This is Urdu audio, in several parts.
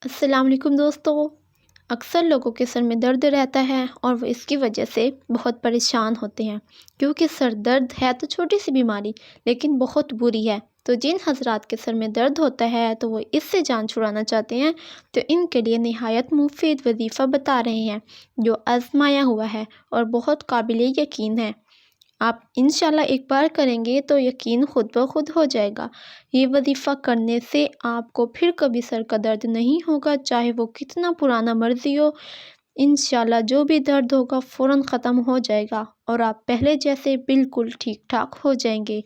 السلام علیکم دوستو۔ اکثر لوگوں کے سر میں درد رہتا ہے اور وہ اس کی وجہ سے بہت پریشان ہوتے ہیں، کیونکہ سر درد ہے تو چھوٹی سی بیماری لیکن بہت بری ہے۔ تو جن حضرات کے سر میں درد ہوتا ہے تو وہ اس سے جان چھڑانا چاہتے ہیں، تو ان کے لیے نہایت مفید وظیفہ بتا رہے ہیں جو آزمایا ہوا ہے اور بہت قابل یقین ہے۔ آپ انشاءاللہ ایک بار کریں گے تو یقین خود بخود ہو جائے گا۔ یہ وظیفہ کرنے سے آپ کو پھر کبھی سر کا درد نہیں ہوگا، چاہے وہ کتنا پرانا مرضی ہو۔ انشاءاللہ جو بھی درد ہوگا فوراً ختم ہو جائے گا اور آپ پہلے جیسے بالکل ٹھیک ٹھاک ہو جائیں گے۔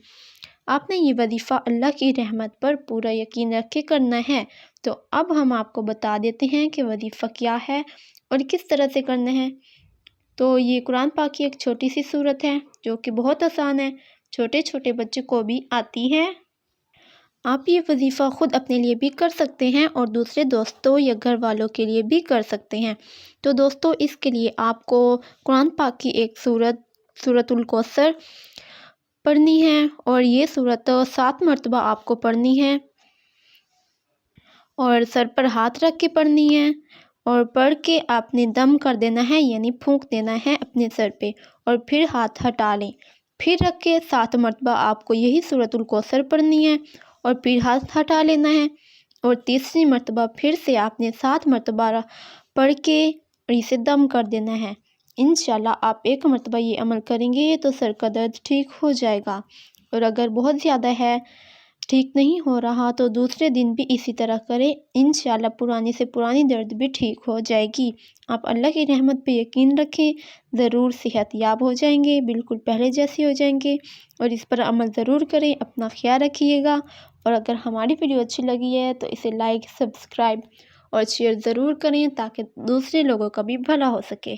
آپ نے یہ وظیفہ اللہ کی رحمت پر پورا یقین رکھ کے کرنا ہے۔ تو اب ہم آپ کو بتا دیتے ہیں کہ وظیفہ کیا ہے اور کس طرح سے کرنا ہے۔ تو یہ قرآن پاک کی ایک چھوٹی سی سورت ہے جو کہ بہت آسان ہے، چھوٹے چھوٹے بچوں کو بھی آتی ہے۔ آپ یہ وظیفہ خود اپنے لیے بھی کر سکتے ہیں اور دوسرے دوستوں یا گھر والوں کے لیے بھی کر سکتے ہیں۔ تو دوستوں، اس کے لیے آپ کو قرآن پاک کی ایک سورۃ الکوثر پڑھنی ہے اور یہ سورت 7 مرتبہ آپ کو پڑھنی ہے اور سر پر ہاتھ رکھ کے پڑھنی ہے، اور پڑھ کے آپ نے دم کر دینا ہے، یعنی پھونک دینا ہے اپنے سر پہ، اور پھر ہاتھ ہٹا لیں۔ پھر رکھ کے 7 مرتبہ آپ کو یہی سورۃ الکوثر پڑھنی ہے اور پھر ہاتھ ہٹا لینا ہے، اور تیسری مرتبہ پھر سے آپ نے 7 مرتبہ پڑھ کے اسے دم کر دینا ہے۔ انشاءاللہ آپ ایک مرتبہ یہ عمل کریں گے تو سر کا درد ٹھیک ہو جائے گا، اور اگر بہت زیادہ ہے، ٹھیک نہیں ہو رہا، تو دوسرے دن بھی اسی طرح کریں۔ انشاءاللہ پرانی سے پرانی درد بھی ٹھیک ہو جائے گی۔ آپ اللہ کی رحمت پہ یقین رکھیں، ضرور صحت یاب ہو جائیں گے، بالکل پہلے جیسے ہو جائیں گے، اور اس پر عمل ضرور کریں۔ اپنا خیال رکھیے گا، اور اگر ہماری ویڈیو اچھی لگی ہے تو اسے لائک، سبسکرائب اور شیئر ضرور کریں تاکہ دوسرے لوگوں کا بھی بھلا ہو سکے۔